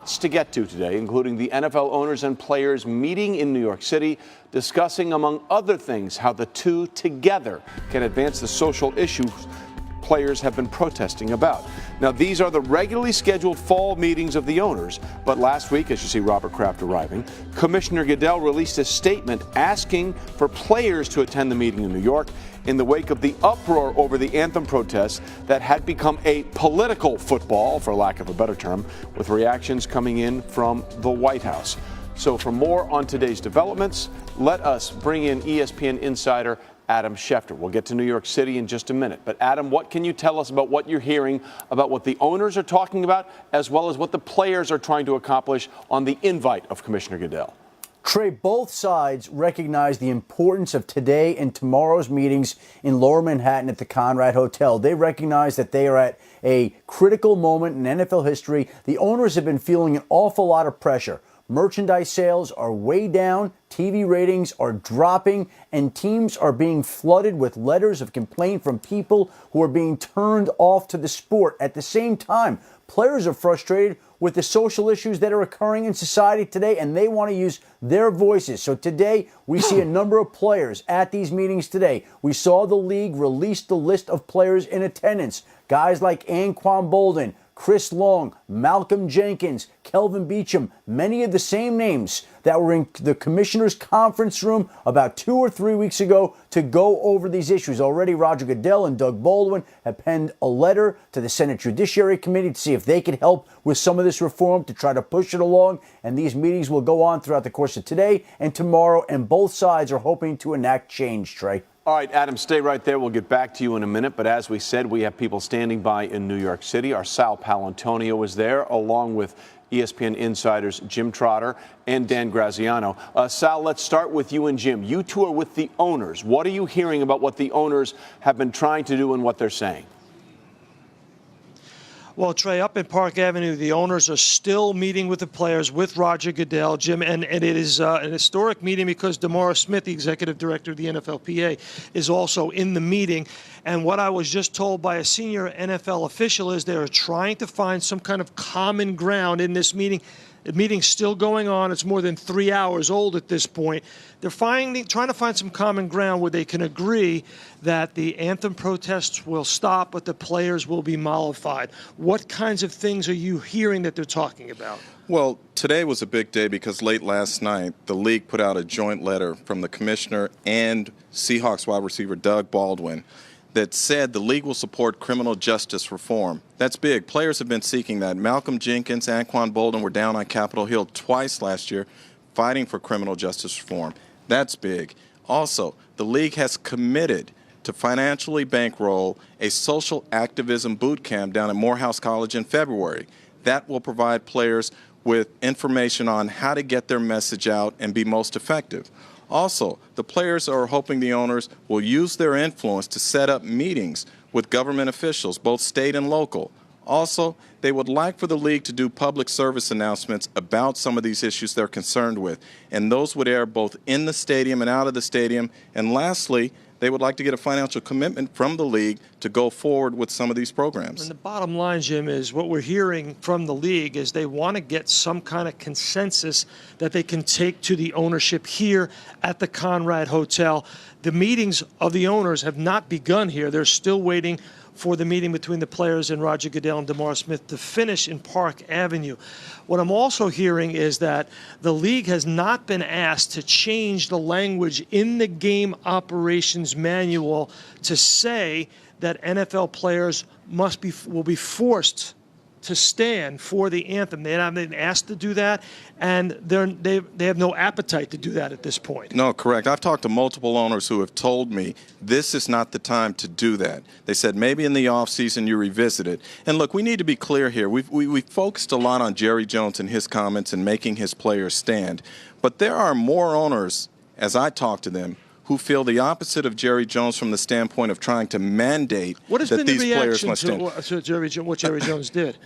To get to today, including the NFL owners and players meeting in New York City, discussing, among other things, how the two together can advance the social issues players have been protesting about. Now, these are the regularly scheduled fall meetings of the owners, but last week, as you see Robert Kraft arriving, Commissioner Goodell released a statement asking for players to attend the meeting in New York in the wake of the uproar over the anthem protests that had become a political football, for lack of a better term, with reactions coming in from the White House. So for more on today's developments, let us bring in ESPN insider Adam Schefter. We'll get to New York City in just a minute. But Adam, what can you tell us about what you're hearing about what the owners are talking about, as well as what the players are trying to accomplish on the invite of Commissioner Goodell? Trey, both sides recognize the importance of today and tomorrow's meetings in Lower Manhattan at the Conrad Hotel. They recognize that they are at a critical moment in NFL history. The owners have been feeling an awful lot of pressure. Merchandise sales are way down, TV ratings are dropping, and teams are being flooded with letters of complaint from people who are being turned off to the sport. At the same time, players are frustrated with the social issues that are occurring in society today, and they want to use their voices. So today, we see a number of players at these meetings today. We saw the league release the list of players in attendance. Guys like Anquan Boldin, Chris Long, Malcolm Jenkins, Kelvin Beachum, many of the same names that were in the commissioner's conference room about 2 or 3 weeks ago to go over these issues. Already, Roger Goodell and Doug Baldwin have penned a letter to the Senate Judiciary Committee to see if they can help with some of this reform to try to push it along. And these meetings will go on throughout the course of today and tomorrow, and both sides are hoping to enact change, Trey. All right, Adam, stay right there. We'll get back to you in a minute. But as we said, we have people standing by in New York City. Our Sal Palantonio is there, along with ESPN insiders Jim Trotter and Dan Graziano. Sal, let's start with you and Jim. You two are with the owners. What are you hearing about what the owners have been trying to do and what they're saying? Well, Trey, up in Park Avenue, the owners are still meeting with the players, with Roger Goodell, Jim, and it is an historic meeting because DeMaurice Smith, the executive director of the NFLPA, is also in the meeting. And what I was just told by a senior NFL official is they are trying to find some kind of common ground in this meeting. The meeting's still going on. It's more than 3 hours old at this point. They're trying to find some common ground where they can agree that the anthem protests will stop, but the players will be mollified. What kinds of things are you hearing that they're talking about? Well, today was a big day because late last night, the league put out a joint letter from the commissioner and Seahawks wide receiver Doug Baldwin that said the league will support criminal justice reform. That's big. Players have been seeking that. Malcolm Jenkins, Anquan Boldin were down on Capitol Hill twice last year fighting for criminal justice reform. That's big. Also, the league has committed to financially bankroll a social activism boot camp down at Morehouse College in February. That will provide players with information on how to get their message out and be most effective. Also, the players are hoping the owners will use their influence to set up meetings with government officials, both state and local. Also, they would like for the league to do public service announcements about some of these issues they're concerned with, and those would air both in the stadium and out of the stadium. And lastly, they would like to get a financial commitment from the league to go forward with some of these programs. And the bottom line, Jim, is what we're hearing from the league is they want to get some kind of consensus that they can take to the ownership here at the Conrad Hotel. The meetings of the owners have not begun here. They're still waiting for the meeting between the players and Roger Goodell and DeMaurice Smith to finish in Park Avenue. What I'm also hearing is that the league has not been asked to change the language in the game operations manual to say that NFL players will be forced to stand for the anthem. They haven't been asked to do that, and they have no appetite to do that at this point. No, correct. I've talked to multiple owners who have told me this is not the time to do that. They said maybe in the offseason you revisit it. And look, we need to be clear here. We've focused a lot on Jerry Jones and his comments and making his players stand. But there are more owners, as I talk to them, who feel the opposite of Jerry Jones from the standpoint of trying to mandate that these players must stand. What has been the reaction to what Jerry Jones did?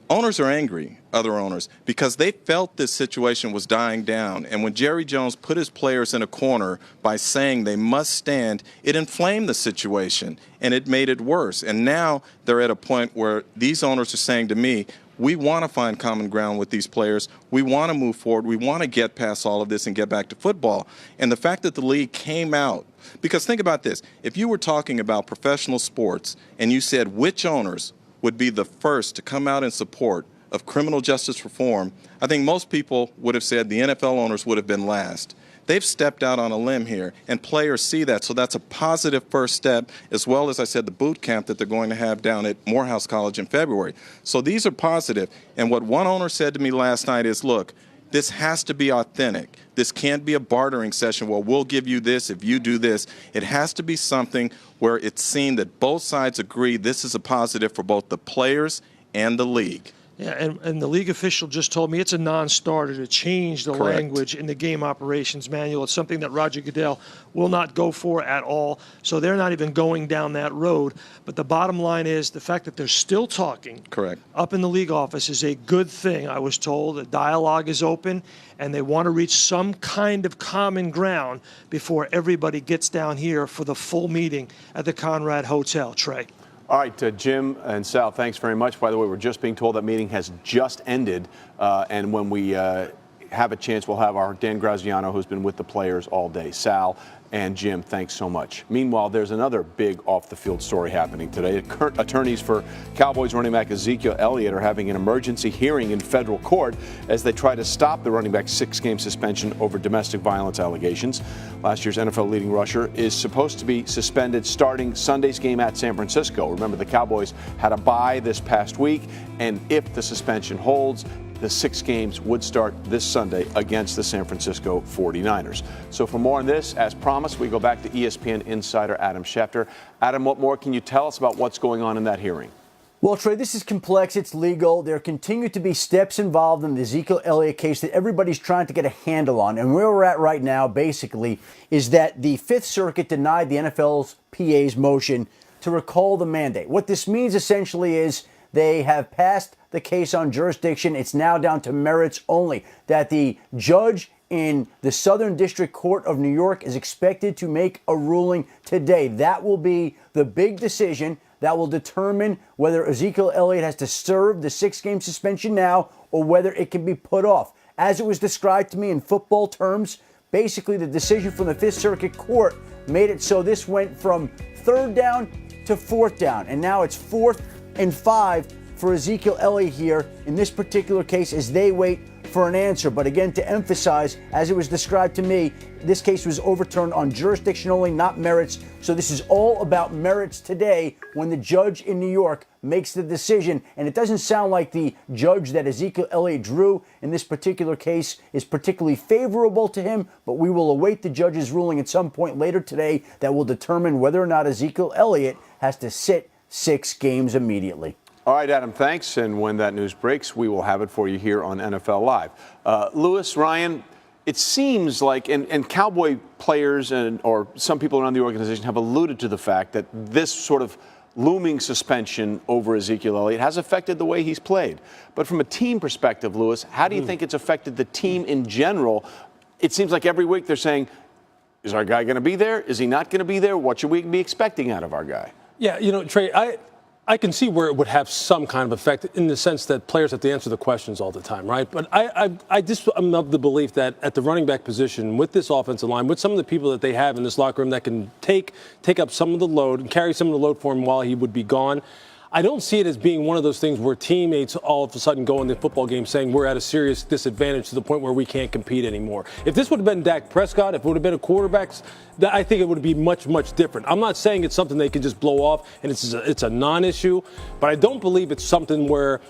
Owners are angry, other owners, because they felt this situation was dying down. And when Jerry Jones put his players in a corner by saying they must stand, it inflamed the situation and it made it worse. And now they're at a point where these owners are saying to me, we want to find common ground with these players. We want to move forward. We want to get past all of this and get back to football. And the fact that the league came out, because think about this, if you were talking about professional sports and you said which owners would be the first to come out in support of criminal justice reform, I think most people would have said the NFL owners would have been last. They've stepped out on a limb here, and players see that, so that's a positive first step, as well as I said, the boot camp that they're going to have down at Morehouse College in February. So these are positive, and what one owner said to me last night is, look, this has to be authentic. This can't be a bartering session, well, we'll give you this if you do this. It has to be something where it's seen that both sides agree this is a positive for both the players and the league. Yeah, and the league official just told me it's a non-starter to change the Correct. language in the game operations manual. It's something that Roger Goodell will not go for at all. So they're not even going down that road. But the bottom line is the fact that they're still talking Correct. up in the league office is a good thing. I was told the dialogue is open, and they want to reach some kind of common ground before everybody gets down here for the full meeting at the Conrad Hotel. Trey. All right, Jim and Sal, thanks very much. By the way, we're just being told that meeting has just ended, and when we have a chance, we'll have our Dan Graziano, who's been with the players all day. Sal and Jim, thanks so much. Meanwhile, there's another big off-the-field story happening today. Attorneys for Cowboys running back Ezekiel Elliott are having an emergency hearing in federal court as they try to stop the running back's 6-game suspension over domestic violence allegations. Last year's NFL leading rusher is supposed to be suspended starting Sunday's game at San Francisco. Remember, the Cowboys had a bye this past week, and if the suspension holds, the 6 games would start this Sunday against the San Francisco 49ers. So for more on this, as promised, we go back to ESPN insider Adam Schefter. Adam, what more can you tell us about what's going on in that hearing? Well, Trey, this is complex. It's legal. There continue to be steps involved in the Ezekiel Elliott case that everybody's trying to get a handle on. And where we're at right now, basically, is that the Fifth Circuit denied the NFL's PA's motion to recall the mandate. What this means essentially is they have passed the case on jurisdiction. It's now down to merits only. That the judge in the Southern District Court of New York is expected to make a ruling today. That will be the big decision that will determine whether Ezekiel Elliott has to serve the 6-game suspension now or whether it can be put off. As it was described to me in football terms, basically the decision from the Fifth Circuit Court made it so this went from 3rd down to 4th down, and now it's 4th and 5 for Ezekiel Elliott here in this particular case as they wait for an answer. But again, to emphasize, as it was described to me, this case was overturned on jurisdiction only, not merits. So this is all about merits today when the judge in New York makes the decision. And it doesn't sound like the judge that Ezekiel Elliott drew in this particular case is particularly favorable to him, but we will await the judge's ruling at some point later today that will determine whether or not Ezekiel Elliott has to sit 6 games immediately. All right, Adam, thanks. And when that news breaks, we will have it for you here on NFL Live. Lewis, Ryan, it seems like, and Cowboy players or some people around the organization have alluded to the fact that this sort of looming suspension over Ezekiel Elliott has affected the way he's played. But from a team perspective, Lewis, how do you think it's affected the team in general? It seems like every week they're saying, is our guy going to be there? Is he not going to be there? What should we be expecting out of our guy? Yeah, Trey, I can see where it would have some kind of effect in the sense that players have to answer the questions all the time, right? But I'm of the belief that at the running back position, with this offensive line, with some of the people that they have in this locker room that can take up some of the load and carry some of the load for him while he would be gone, I don't see it as being one of those things where teammates all of a sudden go in the football game saying we're at a serious disadvantage to the point where we can't compete anymore. If this would have been Dak Prescott, if it would have been a quarterback, I think it would be much, much different. I'm not saying it's something they can just blow off and it's a non-issue, but I don't believe it's something where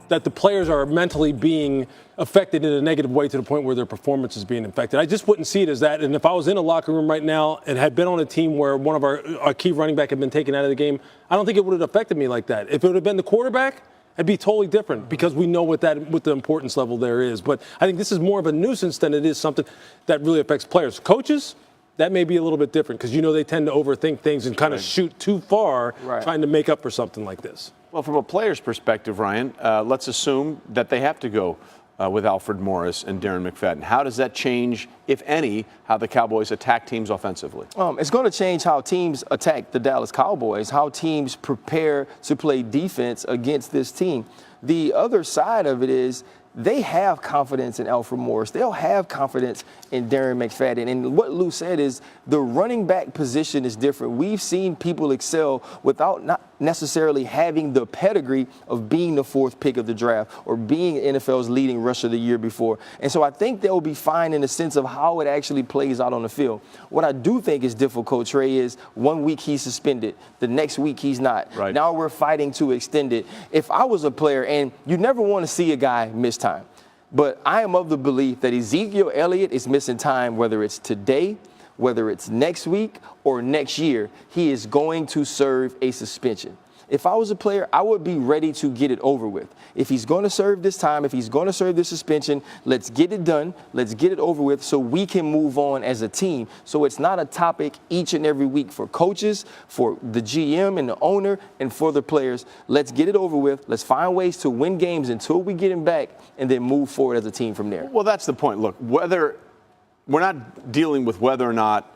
that the players are mentally being affected in a negative way to the point where their performance is being affected. I just wouldn't see it as that. And if I was in a locker room right now and had been on a team where one of our key running back had been taken out of the game, I don't think it would have affected me like that. If it would have been the quarterback, it'd be totally different because we know what the importance level there is. But I think this is more of a nuisance than it is something that really affects players. Coaches, that may be a little bit different because they tend to overthink things and kind of shoot too far trying to make up for something like this. Well, from a player's perspective, Ryan, let's assume that they have to go with Alfred Morris and Darren McFadden. How does that change, if any, how the Cowboys attack teams offensively? It's going to change how teams attack the Dallas Cowboys, how teams prepare to play defense against this team. The other side of it is they have confidence in Alfred Morris. They'll have confidence in Darren McFadden. And what Lou said is the running back position is different. We've seen people excel without not necessarily having the pedigree of being the fourth pick of the draft or being NFL's leading rusher the year before. And so I think they'll be fine in the sense of how it actually plays out on the field. What I do think is difficult, Trey, is 1 week he's suspended, the next week he's not. Right. Now we're fighting to extend it. If I was a player, and you never want to see a guy miss time, but I am of the belief that Ezekiel Elliott is missing time, whether it's today, whether it's next week or next year, he is going to serve a suspension. If I was a player, I would be ready to get it over with. If he's going to serve this time, if he's going to serve this suspension, let's get it done. Let's get it over with so we can move on as a team. So it's not a topic each and every week for coaches, for the GM and the owner, and for the players. Let's get it over with. Let's find ways to win games until we get him back and then move forward as a team from there. Well, that's the point. Look, whether we're not dealing with whether or not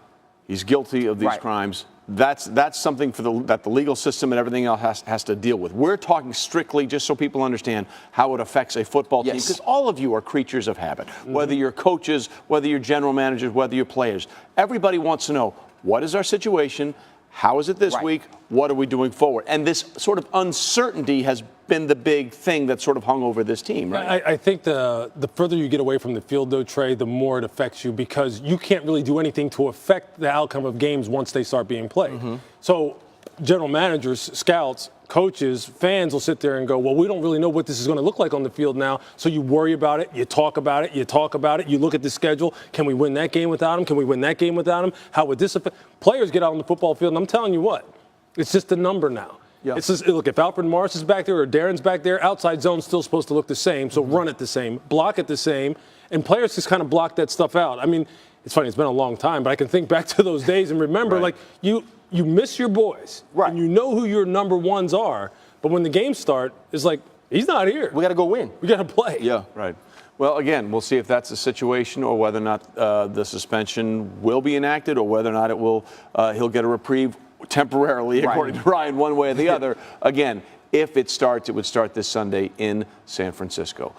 he's guilty of these Right. crimes. That's something that the legal system and everything else has to deal with. We're talking strictly, just so people understand, how it affects a football team, Yes. because all of you are creatures of habit. Whether you're coaches, whether you're general managers, whether you're players, everybody wants to know, what is our situation? How is it this Right. week? What are we doing forward? And this sort of uncertainty has been the big thing that sort of hung over this team, right? I think the further you get away from the field, though, Trey, the more it affects you because you can't really do anything to affect the outcome of games once they start being played. So general managers, scouts, coaches, fans will sit there and go, well, we don't really know what this is going to look like on the field now. So you worry about it. You talk about it. You talk about it. You look at the schedule. Can we win that game without him? Can we win that game without him? How would this affect? Players get out on the football field, and I'm telling you what, it's just a number now. Yeah. It's just, look, if Alfred Morris is back there or Darren's back there, outside zone's still supposed to look the same. So run it the same, block it the same, and players just kind of block that stuff out. I mean, it's funny, it's been a long time, but I can think back to those days and remember, Right. like, you miss your boys. Right. And you know who your number ones are. But when the games start, it's like, he's not here. We got to go win. We got to play. Yeah, right. Well, again, we'll see if that's the situation or whether or not the suspension will be enacted or whether or not it will. He'll get a reprieve temporarily, Right. according to Ryan, one way or the other. Again, if it starts, it would start this Sunday in San Francisco.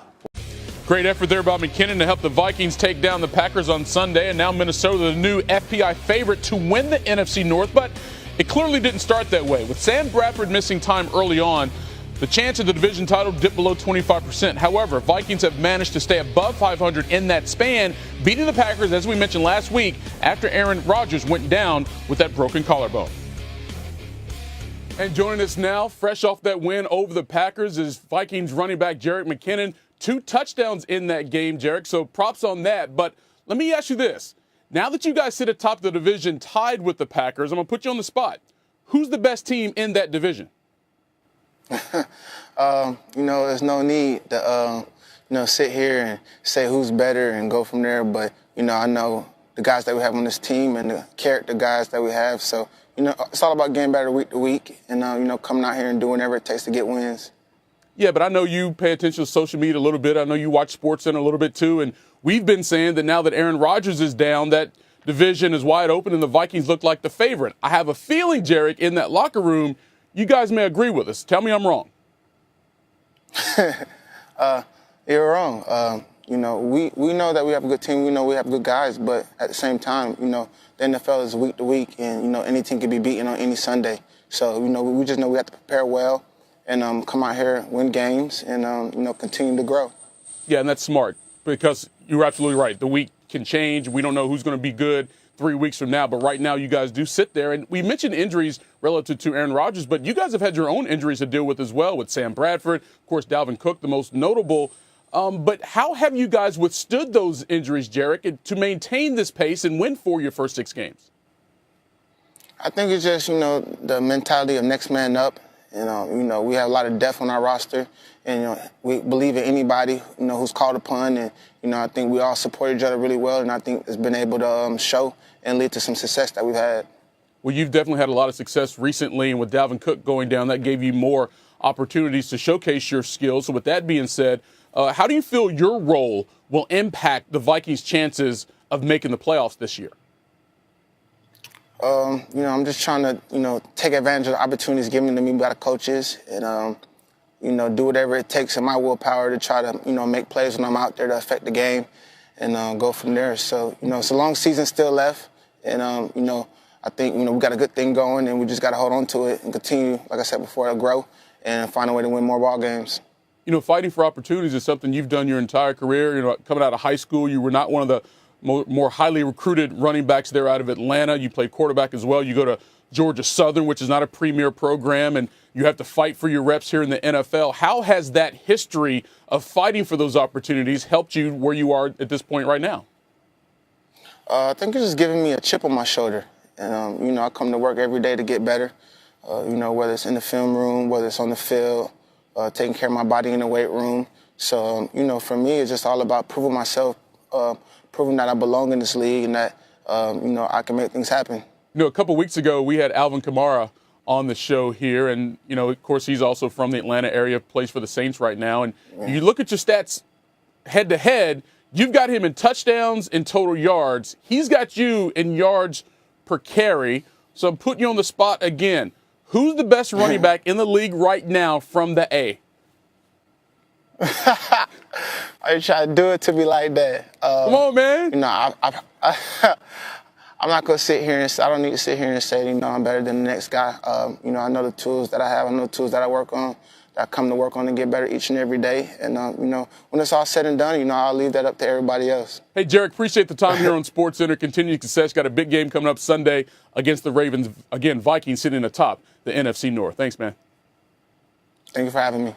Great effort there by McKinnon to help the Vikings take down the Packers on Sunday. And now Minnesota, the new FPI favorite to win the NFC North. But it clearly didn't start that way. With Sam Bradford missing time early on, the chance of the division title dipped below 25%. However, Vikings have managed to stay above 500 in that span, beating the Packers, as we mentioned last week, after Aaron Rodgers went down with that broken collarbone. And joining us now, fresh off that win over the Packers, is Vikings running back Jerick McKinnon. 2 touchdowns in that game, Jerick, so props on that. But let me ask you this. Now that you guys sit atop the division tied with the Packers, I'm going to put you on the spot. Who's the best team in that division? There's no need to, sit here and say who's better and go from there. But, I know the guys that we have on this team and the character guys that we have. So, it's all about getting better week to week and, coming out here and doing whatever it takes to get wins. Yeah, but I know you pay attention to social media a little bit. I know you watch SportsCenter a little bit too. And we've been saying that now that Aaron Rodgers is down, that division is wide open and the Vikings look like the favorite. I have a feeling, Jerick, in that locker room, you guys may agree with us. Tell me I'm wrong. You're wrong. We know that we have a good team. We know we have good guys. But at the same time, the NFL is week to week. And, any team can be beaten on any Sunday. So, we just know we have to prepare well and come out here, win games, and, continue to grow. Yeah, and that's smart because you're absolutely right. The week can change. We don't know who's going to be good 3 weeks from now. But right now, you guys do sit there. And we mentioned injuries relative to Aaron Rodgers, but you guys have had your own injuries to deal with as well with Sam Bradford, of course, Dalvin Cook, the most notable. But how have you guys withstood those injuries, Jerick, to maintain this pace and win 4 of your first 6 games? I think it's just, the mentality of next man up. We have a lot of depth on our roster, and we believe in anybody, who's called upon, and I think we all support each other really well, and I think it's been able to show and lead to some success that we've had. Well, you've definitely had a lot of success recently, and with Dalvin Cook going down, that gave you more opportunities to showcase your skills. So with that being said, How do you feel your role will impact the Vikings' chances of making the playoffs this year? I'm just trying to, take advantage of the opportunities given to me by the coaches and, do whatever it takes in my willpower to try to, make plays when I'm out there to affect the game and go from there. So, it's a long season still left. And, I think, we got a good thing going and we just got to hold on to it and continue, like I said before, to grow and find a way to win more ball games. Fighting for opportunities is something you've done your entire career. Coming out of high school, you were not one of the more highly recruited running backs there out of Atlanta. You played quarterback as well. You go to Georgia Southern, which is not a premier program, and you have to fight for your reps here in the NFL. How has that history of fighting for those opportunities helped you where you are at this point right now? I think it's just giving me a chip on my shoulder. And, I come to work every day to get better, whether it's in the film room, whether it's on the field, taking care of my body in the weight room. So, for me, it's just all about proving myself, proving that I belong in this league and that, I can make things happen. A couple weeks ago, we had Alvin Kamara on the show here. And, of course, he's also from the Atlanta area, plays for the Saints right now. And you look at your stats head to head, you've got him in touchdowns and total yards. He's got you in yards per carry. So I'm putting you on the spot again. Who's the best running back in the league right now from the A? Are you trying to do it to me like that? Come on, man. I'm not going to sit here and say, I don't need to sit here and say, I'm better than the next guy. I know the tools that I have. I know the tools that I work on, that I come to work on and get better each and every day. And, when it's all said and done, I'll leave that up to everybody else. Hey, Jarek, appreciate the time here on SportsCenter. Continued success. Got a big game coming up Sunday against the Ravens. Again, Vikings sitting atop the NFC North. Thanks, man. Thank you for having me.